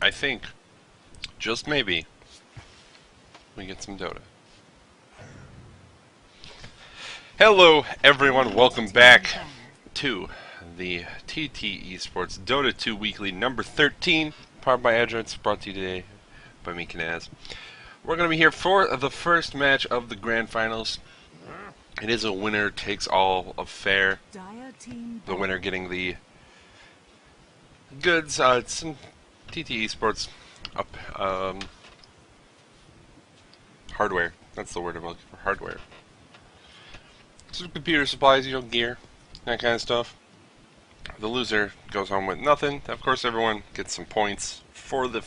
I think, just maybe, we get some Dota. Hello everyone, welcome back to the TT eSports Dota 2 Weekly number 13, powered by Adroits, brought to you today by me, Knaz. We're going to be here for the first match of the Grand Finals. It is a winner-takes-all affair. The winner getting the goods. It's some TT eSports hardware. That's the word I'm looking for, hardware. So computer supplies, gear, that kind of stuff. The loser goes home with nothing. Of course, everyone gets some points for the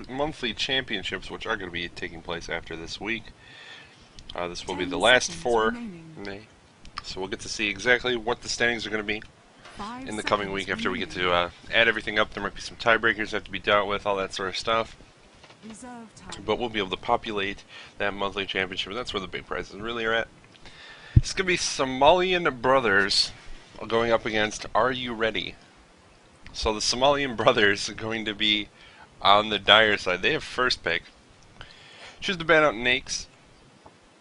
monthly championships, which are going to be taking place after this week. This will be the last for May, so we'll get to see exactly what the standings are going to be in the coming week after we get to add everything up. There might be some tiebreakers that have to be dealt with, all that sort of stuff. But we'll be able to populate that monthly championship, and that's where the big prizes really are at. It's going to be Somalian Brothers going up against Are You Ready? So the Somalian Brothers are going to be on the dire side. They have first pick. Choose to ban out Nakes.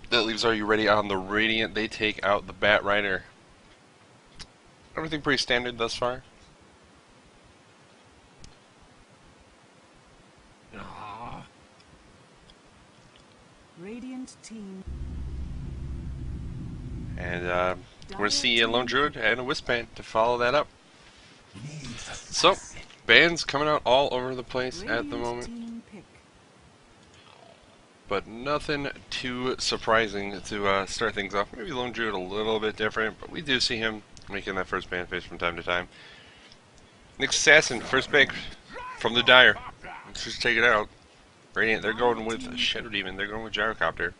That leaves Are You Ready on the Radiant. They take out the Bat Rider. Everything pretty standard thus far. Radiant team. And we're going to see a Lone Druid and a Wisp to follow that up. So, bans coming out all over the place at the moment. But nothing too surprising to start things off. Maybe Lone Druid a little bit different, but we do see him making that first ban phase from time to time. Next Assassin, first pick from the Dire. Let's just take it out. Radiant, they're going with Shadow Demon, they're going with Gyrocopter.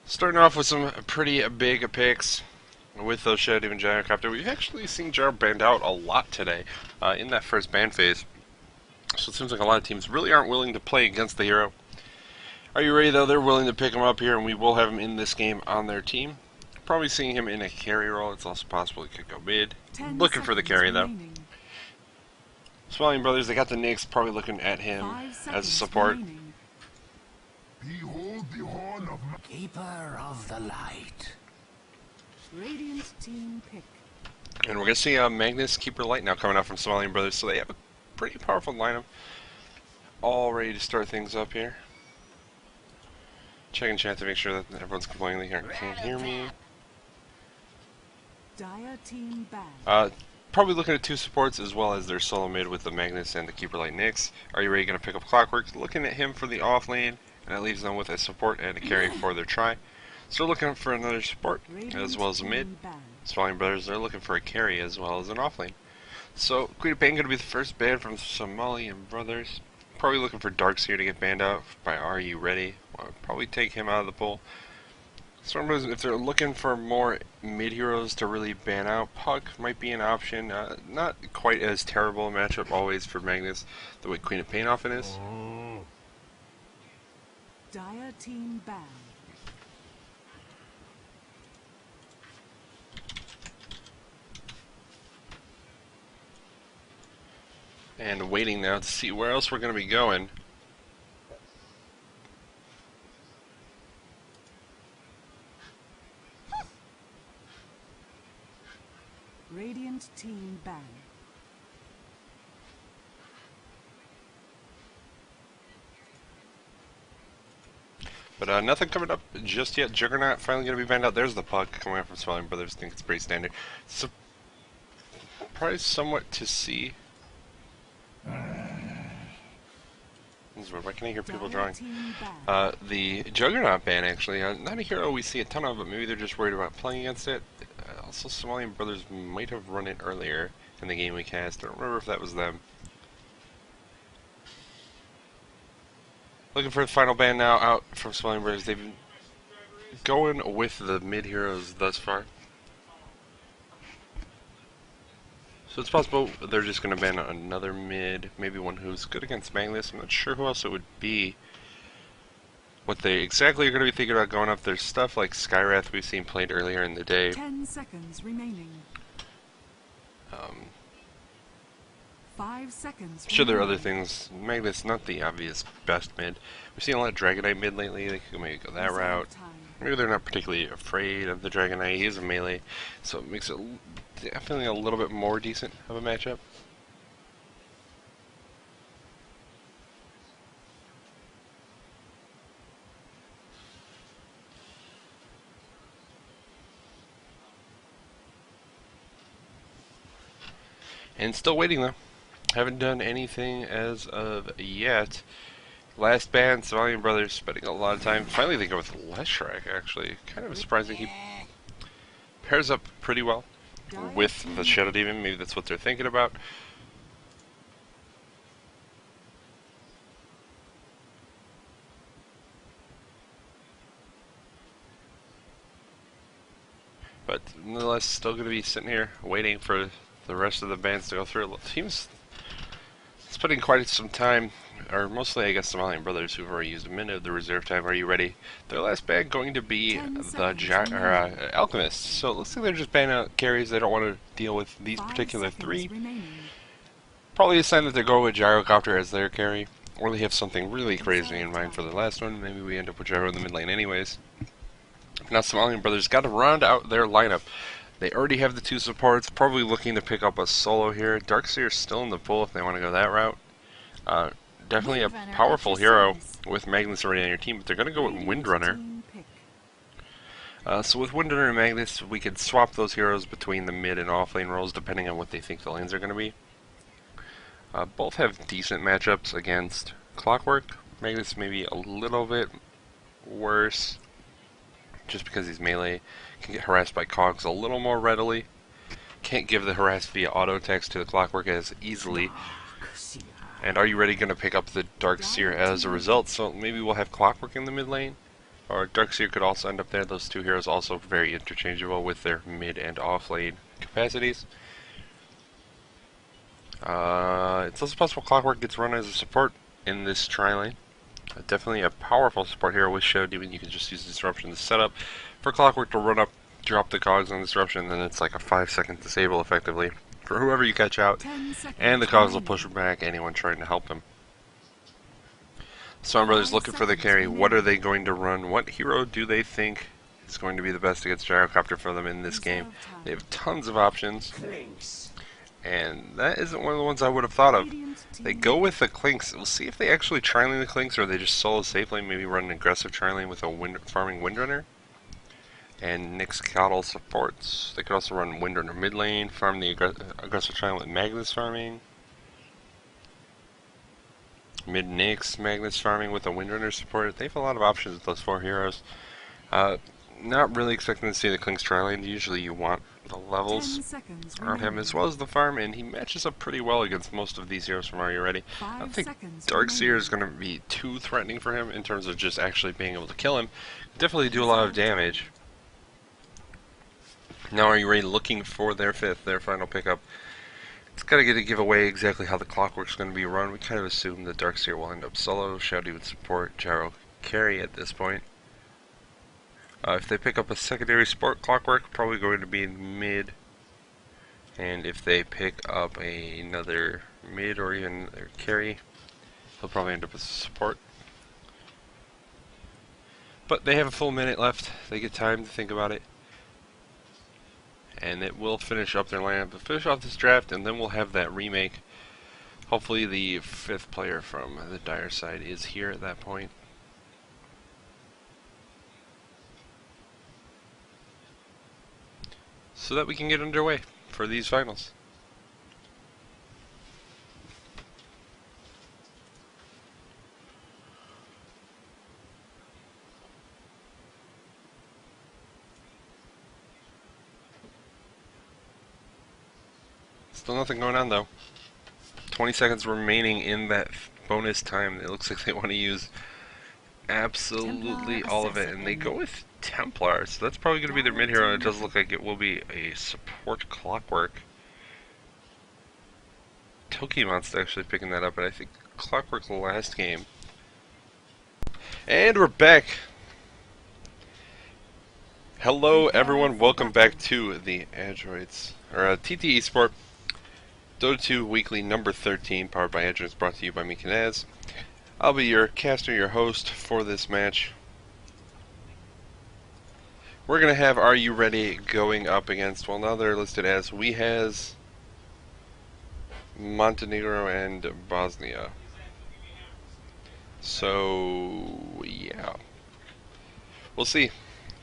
Starting off with some pretty big picks with those Shadow Demon Gyrocopter. We've actually seen Gyro banned out a lot today in that first ban phase. So it seems like a lot of teams really aren't willing to play against the hero. Are You Ready though? They're willing to pick him up here, and we will have him in this game on their team. Probably seeing him in a carry role. It's also possible he could go mid. Looking for the carry though. Somalian Brothers, they got the Knicks, probably looking at him as a support. Behold the horn of Keeper of the Light. Radiant team pick. And we're going to see Magnus, Keeper Light now coming out from Somalian Brothers, so they have a pretty powerful lineup. All ready to start things up here. Checking chat to make sure that everyone's complaining they can't hear me. Dire team banned. Probably looking at two supports as well as their solo mid with the Magnus and the Keeper Light Nyx. Are You Ready going to pick up Clockwork? Looking at him for the off lane, and that leaves them with a support and a carry for their try. Still looking for another support as well as a mid. Somalian Brothers, they're looking for a carry as well as an off lane. So Queen of Pain going to be the first ban from Somalian Brothers. Probably looking for Darkseer to get banned out by Are You Ready? Well, probably take him out of the pool. Stormbreakers, if they're looking for more mid-heroes to really ban out, Puck might be an option. Not quite as terrible a matchup always for Magnus the way Queen of Pain often is. Dire team banned. And waiting now to see where else we're going to be going. Radiant team banned. But nothing coming up just yet. Juggernaut finally going to be banned out. There's the Puck coming out from Somalian Brothers. I think it's pretty standard. Surprised somewhat to see. Why can I hear people drawing? The Juggernaut ban, actually. Not a hero we see a ton of, but maybe they're just worried about playing against it. Also, Somalian Brothers might have run it earlier in the game we cast. I don't remember if that was them. Looking for the final ban now out from Somalian Brothers. They've been going with the mid-heroes thus far. So it's possible they're just going to ban another mid, maybe one who's good against Magnus. I'm not sure who else it would be. What they exactly are going to be thinking about going up, there's stuff like Skywrath we've seen played earlier in the day. 10 seconds remaining. 5 seconds. I'm sure there are other things. Magnus, not the obvious best mid. We've seen a lot of Dragonite mid lately. They could maybe go that route. Maybe they're not particularly afraid of the Dragonite. He is a melee, so it makes it definitely a little bit more decent of a matchup. And still waiting though. Haven't done anything as of yet. Last ban, Savalian Brothers, spending a lot of time. Finally they go with Leshrac, actually. Kind of surprising. He pairs up pretty well with the Shadow Demon. Maybe that's what they're thinking about. But nonetheless, still going to be sitting here waiting for the rest of the bands to go through. The team's spending quite some time, or mostly I guess Somalian Brothers who've already used a minute of the reserve time. Are you ready? Their last ban going to be the Alchemist. So it looks like they're just banning out carries. They don't want to deal with these particular three. Probably a sign that they're going with Gyrocopter as their carry. Or they have something really crazy in mind for the last one. Maybe we end up with Gyro in the mid lane anyways. Now Somalian Brothers got to round out their lineup. They already have the two supports, probably looking to pick up a solo here. Darkseer's still in the pool if they want to go that route. Definitely a powerful hero with Magnus already on your team, but they're going to go with Windrunner. So with Windrunner and Magnus, we could swap those heroes between the mid and off lane roles depending on what they think the lanes are going to be. Both have decent matchups against Clockwork. Magnus maybe a little bit worse, just because he's melee. Can get harassed by cogs a little more readily. Can't give the harass via auto text to the Clockwork as easily. And are you ready going to pick up the Darkseer as a result? So maybe we'll have Clockwork in the mid lane. Or Darkseer could also end up there. Those two heroes also very interchangeable with their mid and off lane capacities. It's also possible Clockwork gets run as a support in this tri-lane. Definitely a powerful support hero with Shadow Demon. You can just use Disruption to set up for Clockwork to run up, drop the cogs on Disruption, and then it's like a 5-second disable effectively for whoever you catch out, and the cogs will push back anyone trying to help him. Storm Brothers looking for the carry. What are they going to run? What hero do they think is going to be the best against Gyrocopter for them in this game? They have tons of options, and that isn't one of the ones I would have thought of. They go with the Clinks. We'll see if they actually tri-lane the Clinks or they just solo safely, maybe run an aggressive tri-lane with a farming Windrunner. And Nyx Cattle supports. They could also run Windrunner mid lane, farm the aggressive tri-lane with Magnus farming. Mid Nyx, Magnus farming with a Windrunner support. They have a lot of options with those four heroes. Not really expecting to see the Clinks tri-lane. Usually you want the levels around him as well as the farm, and he matches up pretty well against most of these heroes from Are You Ready? I don't think Darkseer is going to be too threatening for him in terms of just actually being able to kill him. Definitely do a lot of damage. Now Are You Ready? Looking for their final pickup. It's got to give away exactly how the Clockwork's going to be run. We kind of assume that Darkseer will end up solo. Shadow Demon support, Gyro carry at this point. If they pick up a secondary support, Clockwork probably going to be in mid. And if they pick up another mid or even their carry, he'll probably end up as support. But they have a full minute left. They get time to think about it. And it will finish up their lineup. But finish off this draft, and then we'll have that remake. Hopefully the 5th player from the Dire side is here at that point. So that we can get underway for these finals. Still nothing going on though. 20 seconds remaining in that bonus time. It looks like they want to use absolutely all of it, and they go with Templar, so that's probably going to be their mid hero, and it does look like it will be a support Clockwork. Tokimon's actually picking that up, but I think Clockwork last game. And we're back. Hello everyone, welcome back to the Androids, or TT eSport. Dota 2 Weekly number 13, powered by Edge, brought to you by me, Kanaz. I'll be your caster, your host for this match. We're going to have Are You Ready going up against, well, now they're listed as We Has, Montenegro, and Bosnia. So, yeah. We'll see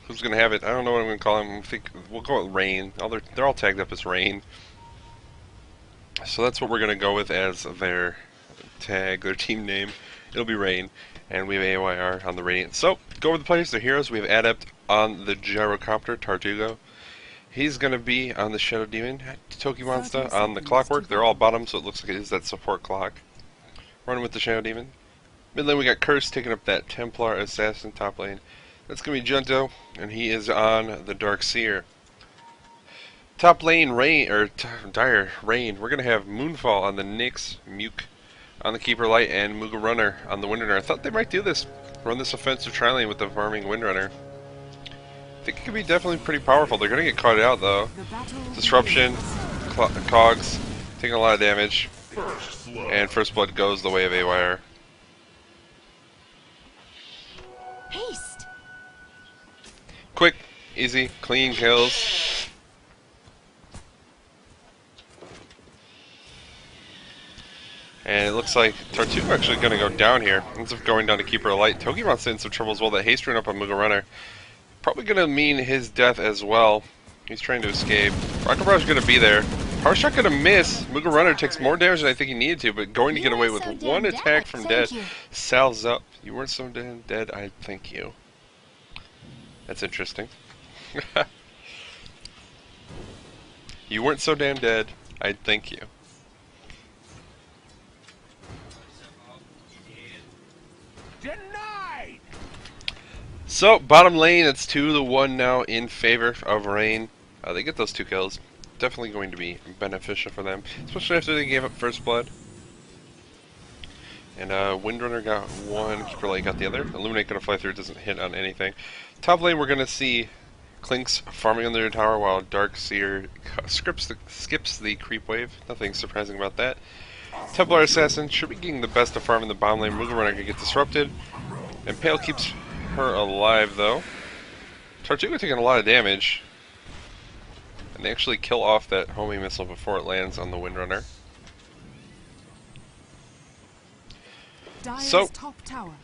who's going to have it. I don't know what I'm going to call him. I think we'll go with Rain. They're all tagged up as Rain. So that's what we're going to go with as their tag, their team name. It'll be Rain. And we have AYR on the Radiant. So, go over the players, their heroes. We have Adept on the Gyrocopter, Tartugo. He's going to be on the Shadow Demon, Tokimonsta on the Clockwork. They're all bottom, so it looks like it is that support clock. Running with the Shadow Demon. Mid lane we got Curse taking up that Templar Assassin. Top lane, that's going to be Junto, and he is on the Dark Seer. Top lane, Rain, or Dire, Rain. We're going to have Moonfall on the Nyx, Muke on the Keeper Light, and Muga Runner on the Windrunner. I thought they might do this, run this offensive tri-lane with the farming Windrunner. I think it could be definitely pretty powerful. They're going to get caught out though. Disruption, Cogs, taking a lot of damage, and First Blood goes the way of AYR. Haste. Quick, easy, clean kills. And it looks like Tartugo actually going to go down here. Instead of going down to Keeper of Light, Togemon's in some trouble as well. That haste run up on Muga Runner probably going to mean his death as well. He's trying to escape. Rocket Barrage going to be there. Power Shot going to miss. Muga Runner takes more damage than I think he needed to, but going to get away with one attack from dead. Sal's up. You weren't so damn dead, I thank you. That's interesting. You weren't so damn dead, I'd thank you. Denied! So, bottom lane, it's 2-1 now in favor of Rain. They get those 2 kills. Definitely going to be beneficial for them, especially after they gave up First Blood. And Windrunner got one, Keeper Light got the other. Illuminate gonna fly through, doesn't hit on anything. Top lane, we're gonna see Clinks farming under the tower while Dark Seer skips the creep wave. Nothing surprising about that. Templar Assassin should be getting the best of farm in the bottom lane. Muga Runner can get disrupted. And Pale keeps her alive though. Tartugo taking a lot of damage. And they actually kill off that homing missile before it lands on the Windrunner. So,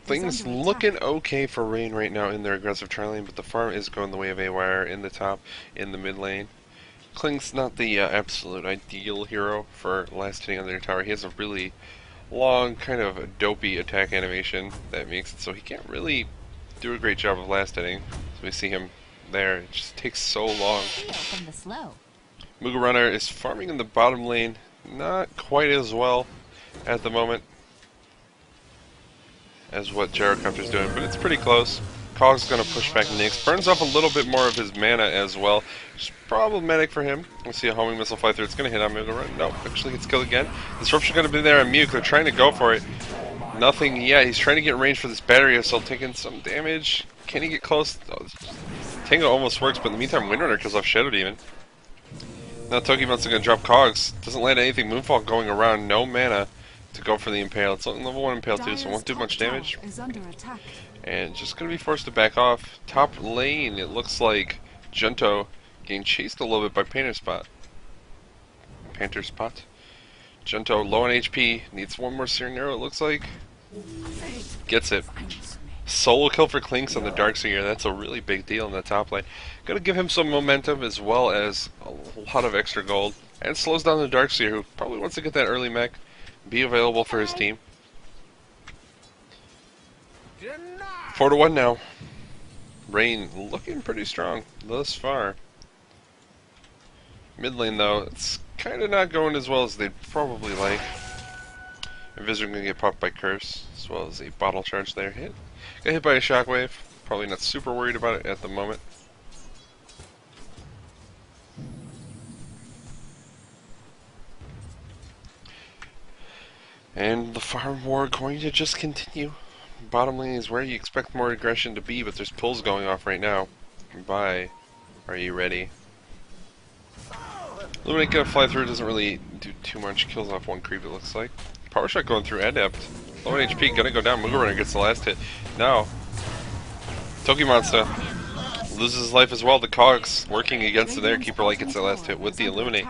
things looking okay for Rain right now in their aggressive tri-lane, but the farm is going the way of AYR in the top, in the mid lane. Klink's not the absolute ideal hero for last hitting on their tower. He has a really long, kind of dopey attack animation that makes it so he can't really do a great job of last hitting. So we see him there, it just takes so long. Muga Runner is farming in the bottom lane, not quite as well at the moment as what Gyrocopter's doing, but it's pretty close. Cog's gonna push back Nyx, burns off a little bit more of his mana as well, which is problematic for him. We'll see a homing missile fly through, it's gonna hit on Muga Runner. Nope, actually gets killed again. Disruption gonna be there on Muke, they're trying to go for it. Nothing yet, he's trying to get range for this battery assault, taking some damage. Can he get close? Oh, Tango almost works, but in the meantime Windrunner kills off Shadow Demon. Now Togemon's gonna drop Cogs, doesn't land anything, Moonfall going around, no mana to go for the Impale. It's only level 1 Impale too, so it won't do much damage. And just gonna be forced to back off. Top lane, it looks like Junto getting chased a little bit by Panther Spot. Junto low on HP, needs one more Searing Arrow, it looks like. Gets it. Solo kill for Klinks on the Dark Seer, that's a really big deal in the top lane. Gonna give him some momentum as well as a lot of extra gold. And slows down the Dark Seer, who probably wants to get that early mech, be available for his team. 4-1 now. Rain looking pretty strong thus far. Mid lane though, it's kind of not going as well as they'd probably like. Invisor gonna get popped by Curse, as well as a bottle charge there. Got hit by a shockwave. Probably not super worried about it at the moment. And the farm war going to just continue. Bottom lane is where you expect more aggression to be, but there's pulls going off right now. Bye. Are you ready? Illuminate gonna fly through, doesn't really do too much. Kills off one creep, it looks like. Power shot going through Adept. Low on HP, gonna go down. Moogle Runner gets the last hit. Now, Toki Monster loses his life as well. The Cogs working against him there. Keeper Light gets the last hit with the Illuminate.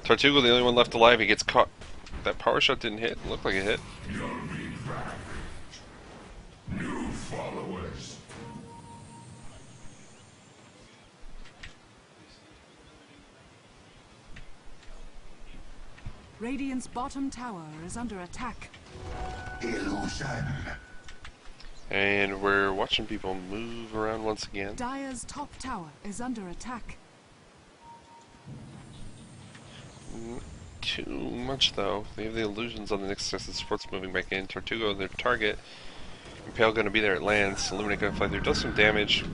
Tortuga, the only one left alive, he gets caught. That power shot didn't hit. It looked like it hit. New followers. Radiant's bottom tower is under attack. Illusion. And we're watching people move around once again. Dire's top tower is under attack. Not too much though. They have the illusions on the next test. The support's moving back in. Tortuga, their target. Impale gonna be there. It lands. Illuminate gonna fly through. Does some damage.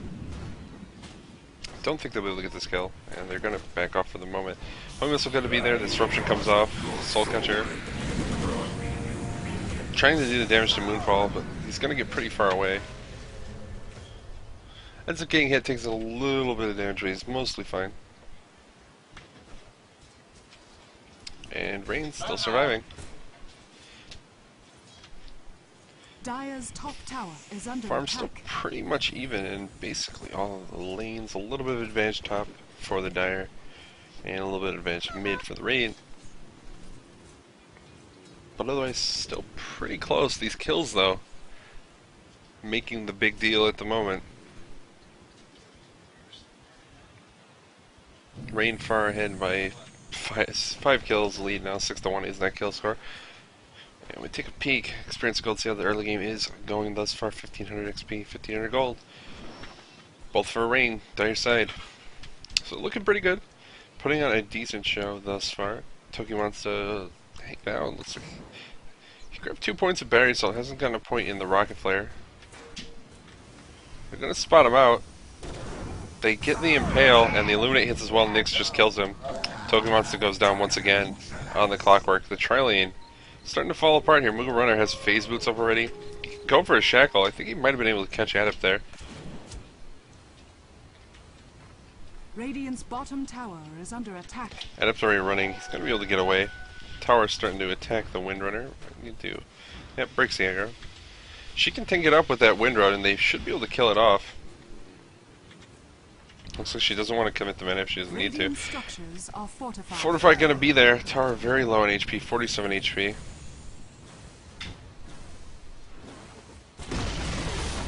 Don't think they'll be able to get this kill, and they're gonna back off for the moment. Home Missile gonna be there. Disruption comes off. Soul Catcher trying to do the damage to Moonfall, but he's gonna get pretty far away. Ends up getting hit, takes a little bit of damage, but he's mostly fine. And Rain's still surviving. Dire's top tower is under Farm's still attack. pretty much even in basically all of the lanes. A little bit of advantage top for the Dire, and a little bit of advantage mid for the Rain. But otherwise, still pretty close. These kills, though, making the big deal at the moment. Rain far ahead by five kills lead now. 6-1 is that kill score. And we take a peek. Experience Gold, see how the early game is going thus far. 1500 XP, 1500 gold. Both for Rain, Dire side. So looking pretty good. Putting on a decent show thus far. Toki wants to hang down. Looks like he grabbed 2 points of battery, so it hasn't gotten a point in the rocket flare. They're gonna spot him out. They get the Impale, and the Illuminate hits as well. Nyx just kills him. Toki Monster goes down once again on the Clockwork. The Trilane starting to fall apart here. Moogle Runner has phase boots up already. Go for a shackle. I think he might have been able to catch Adept there. Radiant's bottom tower is under attack. Adept's already running. He's going to be able to get away. Tower's starting to attack the Windrunner. What do you do? Yep, breaks the aggro. She can tank it up with that Wind Rod, and they should be able to kill it off. Looks like she doesn't want to commit the mana if she doesn't need to. Radiant structures are fortified. Fortify going to be there. Tower very low on HP, 47 HP.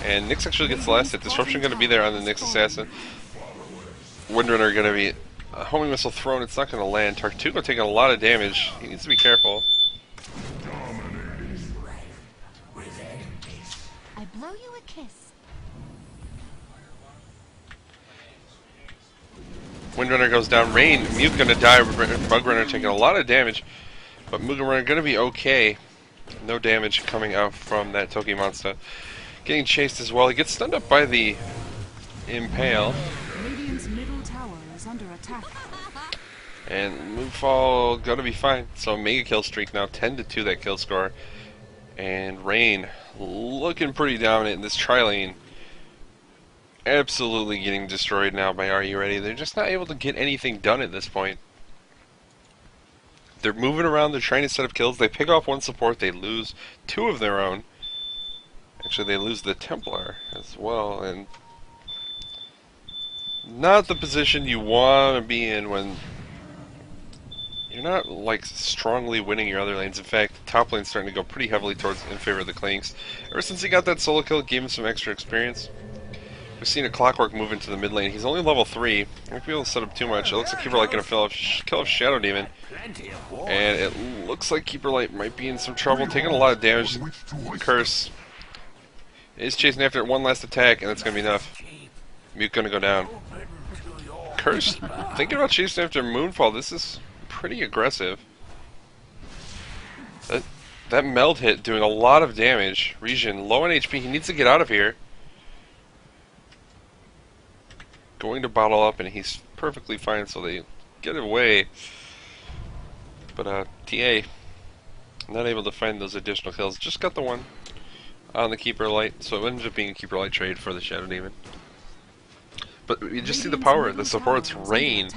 And Nyx actually gets the last hit. Disruption going to be there on the Nyx Assassin. Windrunner going to be a homing missile thrown. It's not going to land. Tortuga taking a lot of damage. He needs to be careful. I blow you a kiss. Windrunner goes down. Rain, Mute going to die. Mugrunner taking a lot of damage. But Mugrunner going to be okay. No damage coming out from that Toki Monster. Getting chased as well. He gets stunned up by the Impale. Radiant's middle tower is under attack. And Moonfall gonna be fine. So mega kill streak now, 10-2 that kill score. And Rain looking pretty dominant in this tri-lane. Absolutely getting destroyed now by Are You Ready? They're just not able to get anything done at this point. They're moving around, they're trying to set up kills. They pick off one support, they lose 2 of their own. Actually, they lose the Templar as well, and not the position you want to be in when you're not like strongly winning your other lanes. In fact, the top lane's starting to go pretty heavily towards in favor of the Clinks. Ever since he got that solo kill, it gave him some extra experience. We've seen a Clockwork move into the mid lane. He's only level 3. Not gonna be able to set up too much. It looks like Keeper Light gonna kill off Shadow Demon, and it looks like Keeper Light might be in some trouble, taking a lot of damage. Curse is chasing after it. One last attack, and it's gonna be enough. Mute gonna go down. Curse thinking about chasing after Moonfall. This is pretty aggressive. That meld hit doing a lot of damage. Region low on HP. He needs to get out of here. Going to bottle up, and he's perfectly fine, so they get away. But TA not able to find those additional kills. Just got the one on the Keeper Light, so it ended up being a Keeper Light trade for the Shadow Demon. But you just see the power. The supports Rain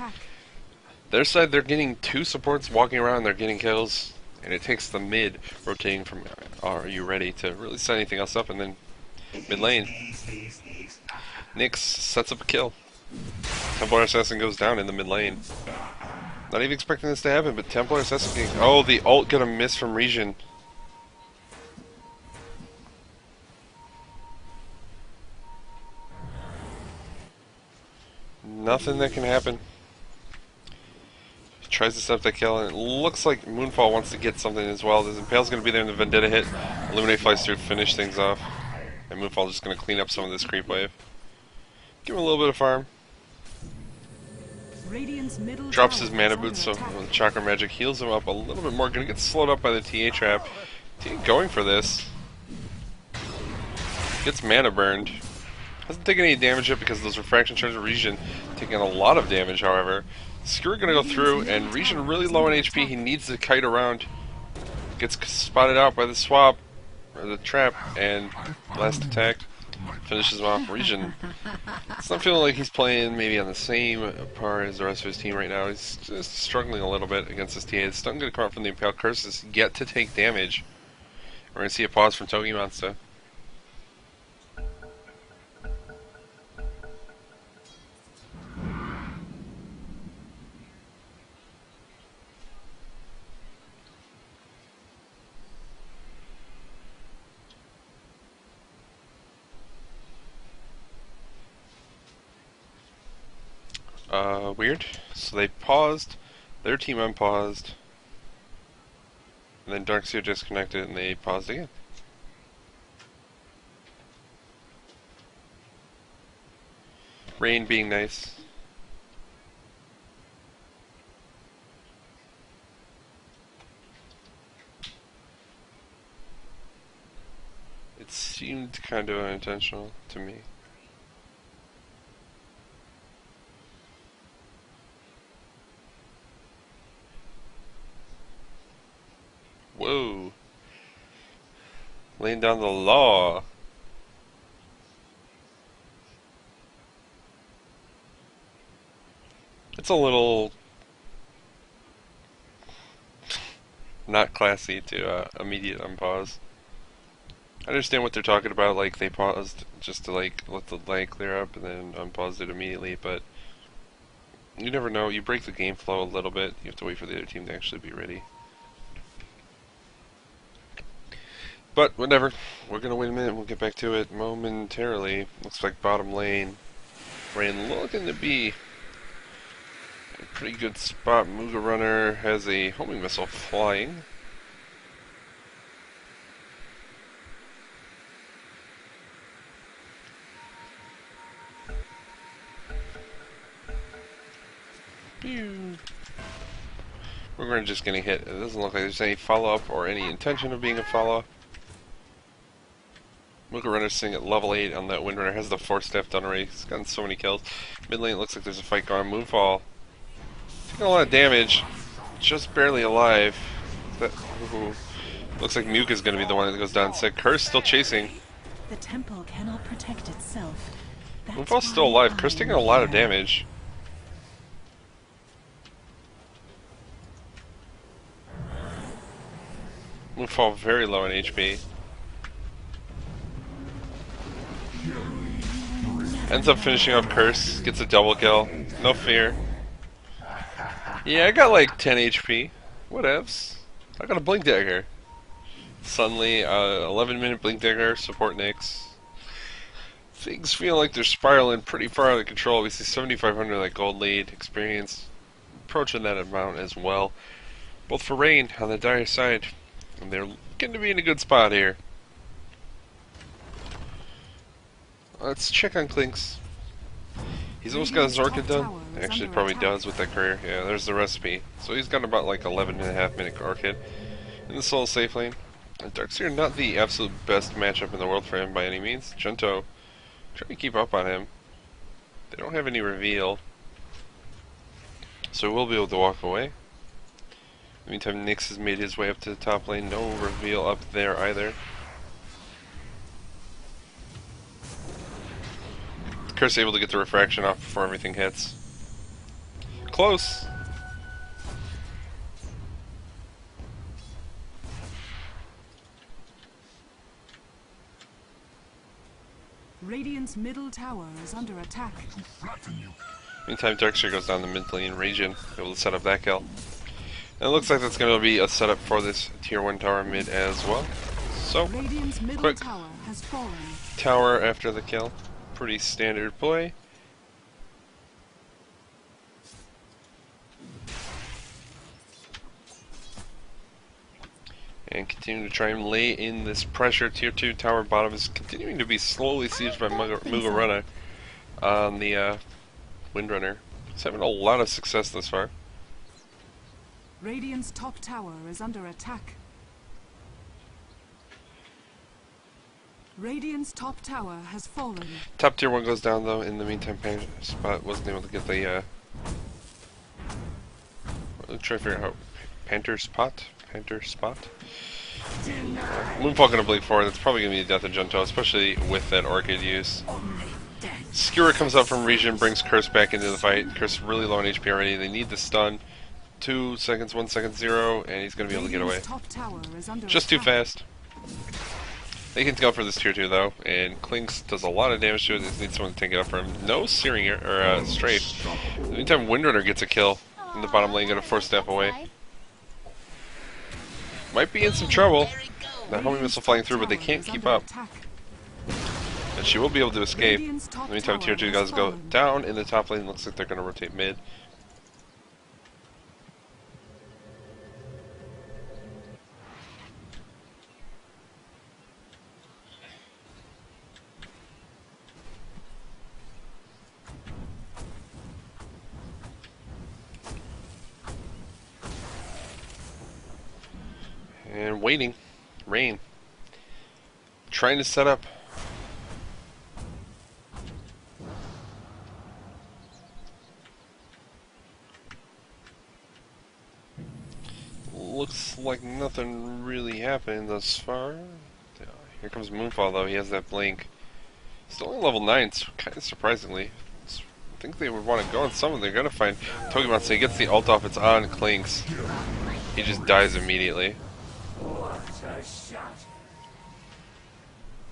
Their side, they're getting 2 supports walking around, they're getting kills, and it takes the mid rotating from are you ready to really set anything else up, and then mid lane. Nyx sets up a kill. Templar Assassin goes down in the mid lane. Not even expecting this to happen, but Templar Assassin getting... Oh, the ult got a miss from Regen. Nothing that can happen. He tries to set up that kill, and it looks like Moonfall wants to get something as well. The Impale's going to be there in the Vendetta hit. Illuminate flies through, finish things off. And Moonfall just going to clean up some of this creep wave. Give him a little bit of farm. Radiant's middle Drops tower his mana is boots, so under attack. Chakra Magic heals him up a little bit more. Going to get slowed up by the TA trap. TA going for this. Gets mana burned. Hasn't taken any damage yet because those refraction charges of Regen taking a lot of damage, however. Skewer gonna go through, and Regen really low on HP. He needs to kite around. Gets spotted out by the swap, or the trap, and last attack finishes him off. Regen, it's not feeling like he's playing maybe on the same par as the rest of his team right now. He's just struggling a little bit against this TA. The stun gonna come out from the Impale Curse is yet to take damage. We're gonna see a pause from Togi Monster. Weird. So they paused, their team unpaused, and then Darkseer disconnected and they paused again. Rain being nice. It seemed kind of unintentional to me. Whoa. Laying down the law. It's a little not classy to immediate unpause. I understand what they're talking about, like they paused just to like let the lag clear up and then unpaused it immediately, but you never know. You break the game flow a little bit. You have to wait for the other team to actually be ready. But whatever, we're gonna wait a minute and we'll get back to it momentarily. Looks like bottom lane, Rain looking to be a pretty good spot. Muga Runner has a homing missile flying. Pew. We're just getting hit. It doesn't look like there's any follow-up or any intention of being a follow-up. Muga Runner sitting at level 8 on that Windrunner, has the 4-staff done already. He's gotten so many kills. Mid lane, it looks like there's a fight going on. Moonfall taking a lot of damage, just barely alive. That, looks like Muga's going to be the one that goes down sick. Curse still chasing. The temple cannot protect itself. Moonfall's still alive. Curse taking a lot of damage. Moonfall very low in HP. Ends up finishing off Curse, gets a double kill, no fear. Yeah, I got like 10 HP. Whatevs. I got a Blink Dagger. Suddenly, 11-minute Blink Dagger, support Nyx. Things feel like they're spiraling pretty far out of control. We see 7,500 like gold lead, experience approaching that amount as well. Both for Rain on the dire side, and they're looking to be in a good spot here. Let's check on Klinks. He's almost got his Orchid done. Actually, probably does with that career. Yeah, there's the recipe. So he's got about like 11.5-minute Orchid in the solo safe lane. And Darkseer, not the absolute best matchup in the world for him by any means. Junto trying to keep up on him. They don't have any reveal, so we'll be able to walk away. In the meantime, Nyx has made his way up to the top lane. No reveal up there either. Curse able to get the refraction off before everything hits. Close! Radiant's middle tower is under attack. Meantime, Darkseer goes down the mid lane region, able to set up that kill. And it looks like that's going to be a setup for this tier 1 tower mid as well. So, Radiant's middle quick tower has fallen. tower after the kill. Pretty standard play. And continue to try and lay in this pressure. Tier 2 tower bottom is continuing to be slowly sieged by Mugarunner on the Windrunner. He's having a lot of success thus far. Radiant's top tower is under attack. Radiant's top tower has fallen. Top tier 1 goes down though. In the meantime, Panther Spot wasn't able to get the let's try to figure out how Panther Spot? Moonfall gonna blink forward. That's probably gonna be the death of Junto, especially with that Orchid use. Skewer comes up from region, brings Curse back into the fight. Curse really low on HP already. They need the stun. 2 seconds, 1 second, 0, and he's gonna be able to get away. Just too fast. They can go for this tier 2 though, and Clinks does a lot of damage to it. They need someone to take it up for him. No Searing or Strafe. In the meantime, Windrunner gets a kill in the bottom lane, gonna force step away. Might be in some trouble. That homing missile flying through, but they can't keep up. And she will be able to escape. In the meantime, tier 2 guys go down in the top lane. Looks like they're gonna rotate mid. And waiting. Rain. Trying to set up. Looks like nothing really happened thus far. Here comes Moonfall though, he has that blink. He's only level 9, so kind of surprisingly. I think they would want to go on someone. They're going to find Pokemon, so he gets the ult off, it's on Clinks. He just dies immediately.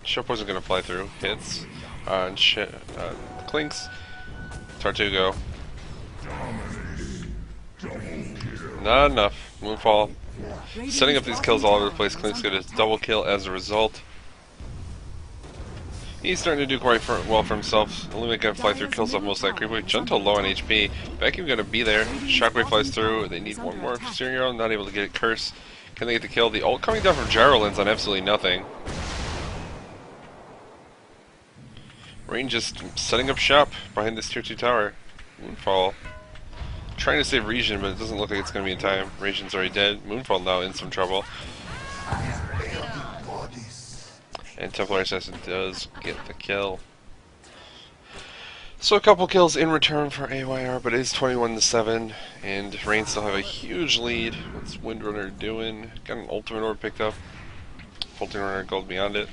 Shop wasn't going to fly through. Hits on Clinks. Tartugo. Not enough. Moonfall. Setting up these kills all over the place. Clinks get a double kill as a result. He's starting to do quite well for himself. Illumine gonna fly through, kills off most of that creep wave. Gentle low on HP. Vacuum gonna be there. Shockwave flies through. They need one more steering arrow. Not able to get it. Curse. Can they get the kill? The ult coming down from Gyro lands on absolutely nothing. Rain just setting up shop behind this tier 2 tower. Moonfall trying to save Region, but it doesn't look like it's going to be in time. Region's already dead. Moonfall now in some trouble. And Templar Assassin does get the kill. So a couple kills in return for AYR, but it is 21-7, and Rain still have a huge lead. What's Windrunner doing? Got an ultimate orb picked up. Bolting Runner gold beyond it.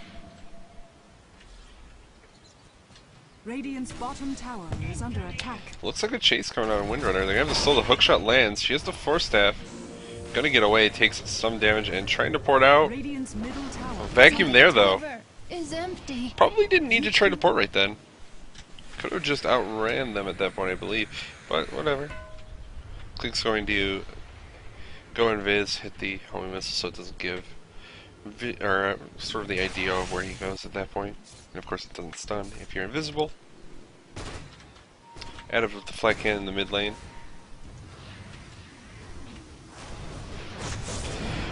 Radiant's bottom tower is under attack. Looks like a chase coming out of Windrunner. They're gonna have to slow the hookshot lands. She has the Force Staff. Gonna get away, takes some damage, and trying to port out. Radiant's middle tower. Vacuum there though. Is empty. Probably didn't need to try to port right then. Could have just outran them at that point, I believe. But whatever. Clink's going to go and Viz, hit the homing missile so it doesn't give sort of the idea of where he goes at that point. And of course it doesn't stun if you're invisible. Add up with the flag cannon in the mid lane.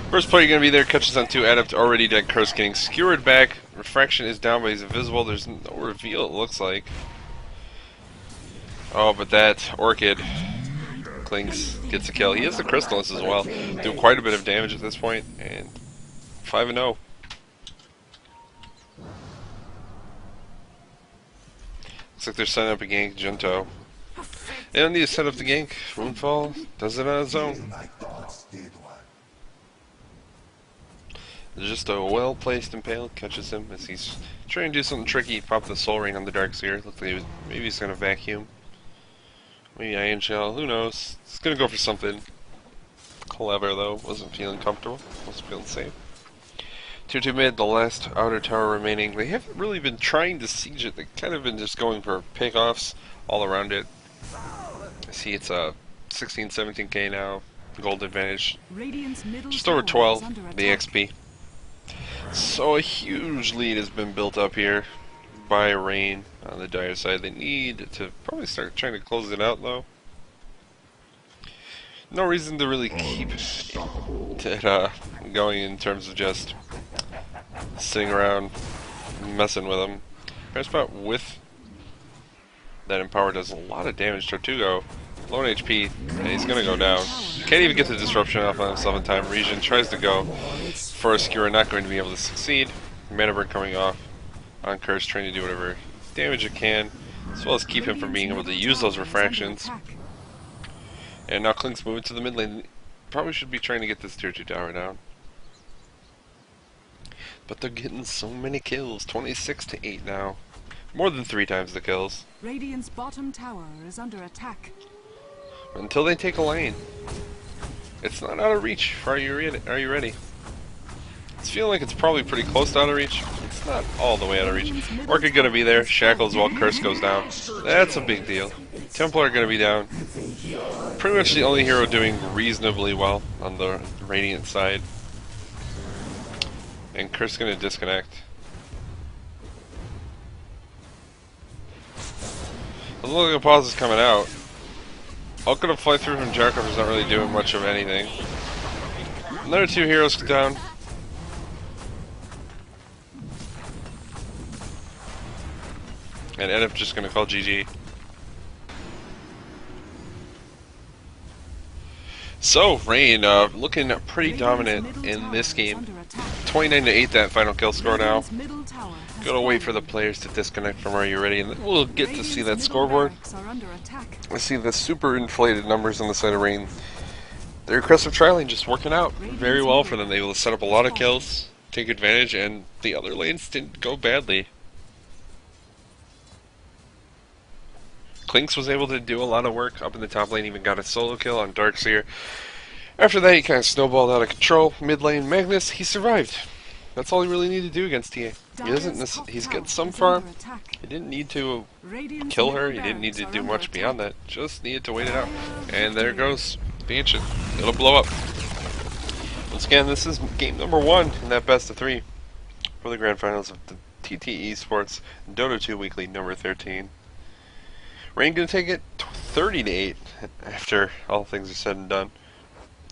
First player gonna be there, catches on 2, Adept already dead, Curse getting skewered back. Refraction is down, but he's invisible. There's no reveal, it looks like. Oh, but that Orchid Clinks gets a kill. He has the Crystallis as well. Doing quite a bit of damage at this point, and 5-0. Looks like they're setting up a gank, Junto. They don't need to set up the gank. Moonfall does it on his own. Just a well-placed impale catches him as he's trying to do something tricky. Pop the Soul Ring on the Darkseer. Looks like maybe he's gonna vacuum. Maybe Iron Shell. Who knows? He's gonna go for something clever though. Wasn't feeling comfortable. Wasn't feeling safe. Tier 2 mid, the last outer tower remaining. They haven't really been trying to siege it. They've kind of been just going for pickoffs all around it. I see it's a 16, 17k now. Gold advantage. Radiant's middle Just over tower is 12, under the attack. XP. So a huge lead has been built up here by Rain on the dire side. They need to probably start trying to close it out though. No reason to really keep it going in terms of just sitting around messing with them. Bear spot with that Empower does a lot of damage. Tortugo, low on HP, and he's gonna go down. Can't even get the disruption off on himself in time. Region tries to go for a skewer, not going to be able to succeed. Mana burn coming off on Curse, trying to do whatever damage it can, as well as keep him from being able to use those refractions. And now Klink's moving to the mid lane. Probably should be trying to get this tier 2 tower down. But they're getting so many kills. 26 to 8 now. More than 3 times the kills. Radiant's bottom tower is under attack. Until they take a lane. It's not out of reach. Are you ready? It's feeling like it's probably pretty close to out of reach. It's not all the way out of reach. Orchid gonna be there. Shackles while Curse goes down. That's a big deal. Templar gonna be down. Pretty much the only hero doing reasonably well on the Radiant side. And Curse gonna disconnect. Doesn't look like a pause is coming out. Hulk gonna fly through from Jarkov is not really doing much of anything. Another 2 heroes down. And end up just gonna call GG. So Rain looking pretty dominant in this game. 29 to 8 that final kill score now. Gotta wait for the players to disconnect from Are You Ready, and then we'll get to see that scoreboard. I see the super inflated numbers on the side of Rain. Their aggressive trialing just working out very well for them. They will set up a lot of kills, take advantage, and the other lanes didn't go badly. Klinks was able to do a lot of work up in the top lane, even got a solo kill on Darkseer. After that, he kind of snowballed out of control. Mid lane, Magnus, he survived. That's all he really needed to do against TA. He's getting some farm. He didn't need to kill her. He didn't need to do much beyond that. Just needed to wait it out. And there goes the Ancient. It'll blow up. Once again, this is game number 1 in that best of 3 for the grand finals of the TT eSports Dota 2 Weekly number 13. Rain gonna take it 30 to 8 after all things are said and done.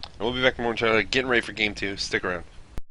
And we'll be back more getting ready for game 2. Stick around.